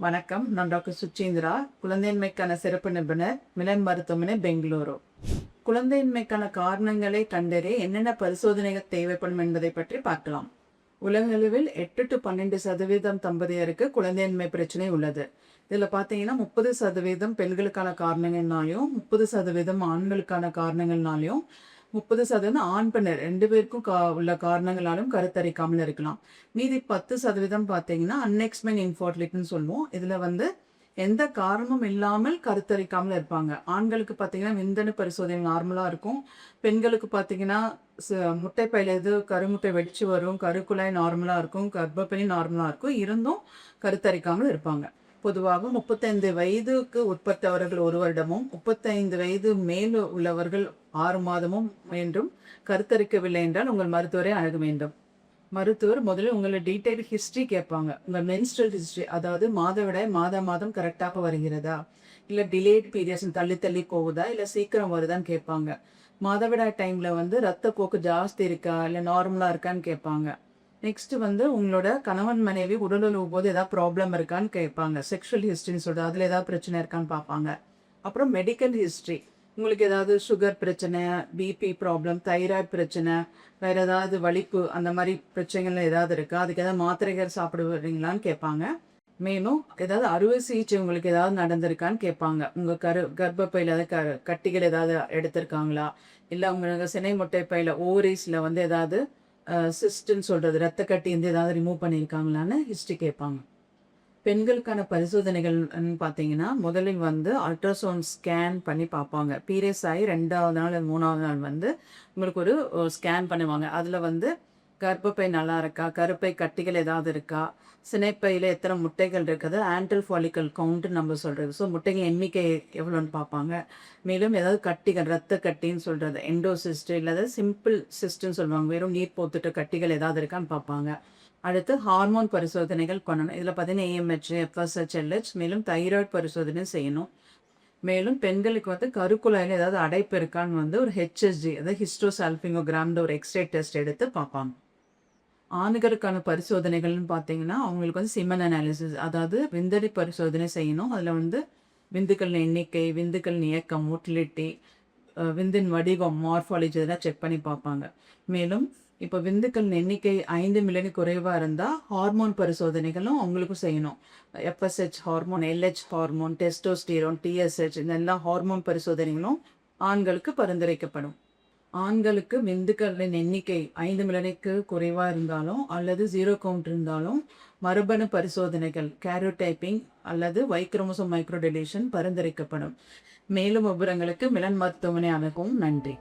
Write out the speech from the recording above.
வணக்கம். நான் டாக்டர் சுச்சீந்திரா, குழந்தையின்மைக்கான சிறப்பு நிபுணர், மிலன் மருத்துவமனை, பெங்களூரு. குழந்தையின்மைக்கான காரணங்களை கண்டறிய என்னென்ன பரிசோதனைகள் தேவைப்படும் என்பதை பற்றி பார்க்கலாம். உலகளவில் 8 to 12% தம்பதியருக்கு குழந்தையின்மை பிரச்சனை உள்ளது. இதில் பார்த்தீங்கன்னா 30% பெண்களுக்கான காரணங்கள்னாலையும் 30% ஆண்களுக்கான காரணங்கள்னாலையும் 30% ஆண் பெண் 2 பேருக்கும் உள்ள காரணங்களாலும் கருத்தரிக்காமல் இருக்கலாம். மீதி 10% பார்த்தீங்கன்னா அன்எக்ஸ்பிளைன் இன்ஃபர்டிலிட்டின்னு சொல்லுவோம். இதில் வந்து எந்த காரணமும் இல்லாமல் கருத்தரிக்காமல் இருப்பாங்க. ஆண்களுக்கு பார்த்தீங்கன்னா விந்தணு பரிசோதனை நார்மலாக இருக்கும். பெண்களுக்கு பார்த்தீங்கன்னா முட்டைப்பையில கருமுட்டை வெடிச்சு வரும், கருக்குழாய் நார்மலாக இருக்கும், கர்ப்பப்பை நார்மலாக இருக்கும், இருந்தும் கருத்தரிக்காமல் இருப்பாங்க. பொதுவாக 35 வயதுக்கு உட்பட்டவர்கள் 1 வருடமும் 35 வயது மேல் உள்ளவர்கள் 6 மாதமும் என்றும் கருத்தரிக்கவில்லை என்றால் உங்கள் மருத்துவரை அணுக வேண்டும். மருத்துவர் முதலில் உங்களை டீட்டெயில் ஹிஸ்ட்ரி கேட்பாங்க. உங்கள் மென்ஸ்ட்ரல் ஹிஸ்ட்ரி, அதாவது மாதவிடாய் மாதம் கரெக்டாக வருகிறதா, இல்லை டிலேட் பீரியட்ஸ் தள்ளி தள்ளி போகுதா, இல்லை சீக்கிரம் வருதான்னு கேட்பாங்க. மாதவிடாய் டைமில் வந்து ரத்த போக்கு ஜாஸ்தி இருக்கா இல்லை நார்மலாக இருக்கான்னு கேட்பாங்க. நெக்ஸ்ட் வந்து உங்களோட கணவன் மனைவி உடலுறவு போது ஏதாவது ப்ராப்ளம் இருக்கான்னு கேட்பாங்க. செக்ஷுவல் ஹிஸ்ட்ரின்னு சொல்லிட்டு அதில் ஏதாவது பிரச்சனை இருக்கான்னு பார்ப்பாங்க. அப்புறம் மெடிக்கல் ஹிஸ்ட்ரி, உங்களுக்கு ஏதாவது சுகர் பிரச்சனை, பிபி ப்ராப்ளம், தைராய்டு பிரச்சனை, வேறு ஏதாவது வலிப்பு, அந்த மாதிரி பிரச்சனைகள் ஏதாவது இருக்கா, அதுக்கு ஏதாவது மாத்திரைகள் சாப்பிடுவீங்களான்னு கேட்பாங்க. மேலும் ஏதாவது அறுவை சிகிச்சை உங்களுக்கு ஏதாவது நடந்திருக்கான்னு கேட்பாங்க. உங்கள் கர்ப்பப்பையில் ஏதாவது கட்டிகள் ஏதாவது எடுத்திருக்காங்களா, இல்லை உங்களுக்கு சினை முட்டை பையில் ஓவரீஸில் வந்து ஏதாவது சிஸ்ட்ன்னு சொல்கிறது ரத்த கட்டி ஏதாவது ரிமூவ் பண்ணியிருக்காங்களான்னு ஹிஸ்ட்ரி கேட்பாங்க. பெண்களுக்கான பரிசோதனைகள்னு பார்த்தீங்கன்னா முதலில் வந்து அல்ட்ராசவுண்ட் ஸ்கேன் பண்ணி பார்ப்பாங்க. பீரியட்ஸ் ஆகி 2வது நாள் 3வது நாள் வந்து உங்களுக்கு ஒரு ஸ்கேன் பண்ணுவாங்க. அதில் வந்து கர்ப்பப்பை நல்லா இருக்கா, கருப்பை கட்டிகள் ஏதாவது இருக்கா, சினைப்பையில் எத்தனை முட்டைகள் இருக்குது, ஆன்டல் ஃபாலிக்கல் கவுண்ட்டுன்னு நம்ம சொல்கிறது. ஸோ முட்டைகள் எண்ணிக்கை எவ்வளோன்னு பார்ப்பாங்க. மேலும் ஏதாவது கட்டிகள் ரத்த கட்டின்னு சொல்கிறது எண்டோசிஸ்ட் இல்லாத சிம்பிள் சிஸ்ட்ன்னு சொல்லுவாங்க, வெறும் நீர் போத்துட்டு கட்டிகள் ஏதாவது இருக்கான்னு பார்ப்பாங்க. அடுத்து ஹார்மோன் பரிசோதனைகள் பண்ணணும். இதில் பார்த்தீங்கன்னா ஏஎம்ஹெச், எஃப்எஸ்ஹெச், எல்ஹெச், மேலும் தைராய்டு பரிசோதனை செய்யணும். மேலும் பெண்களுக்கு வந்து கருக்குழாயில் ஏதாவது அடைப்பு இருக்கான்னு வந்து ஒரு ஹெச்எஸ்ஜி, அதாவது ஹிஸ்டோசால்பிங்கோகிராம்ன்ற ஒரு எக்ஸ்ரே டெஸ்ட் எடுத்து பார்ப்பாங்க. ஆண்களுக்கான பரிசோதனைகள்னு பார்த்தீங்கன்னா அவங்களுக்கு வந்து சிமன் அனாலிசிஸ், அதாவது விந்தணு பரிசோதனை செய்யணும். அதில் வந்து விந்துக்கள் எண்ணிக்கை, விந்துக்கள் இயக்கம், மோட்டிலிட்டி, விந்தின் வடிவம், மார்ஃபாலஜி இதெல்லாம் செக் பண்ணி பார்ப்பாங்க. மேலும் இப்போ விந்துக்கள் எண்ணிக்கை 5 மில்லியன் குறைவாக இருந்தால் ஹார்மோன் பரிசோதனைகளும் அவங்களுக்கும் செய்யணும். FSH hormone, LH hormone, testosterone, TSH இந்த எல்லா ஹார்மோன் பரிசோதனைகளும் ஆண்களுக்கு பரிந்துரைக்கப்படும். ஆண்களுக்கு விந்துக்களின் எண்ணிக்கை 5 மில்லியனுக்கு குறைவாக இருந்தாலும் அல்லது 0 கவுண்ட் இருந்தாலும் மரபணு பரிசோதனைகள் கேரியோடைப்பிங் அல்லது வைக்ரோமோசோம் மைக்ரோடெலிஷன் பரிந்துரைக்கப்படும். மேலும் விவரங்களுக்கு மிலன் மருத்துவமனை அணுகவும். நன்றி.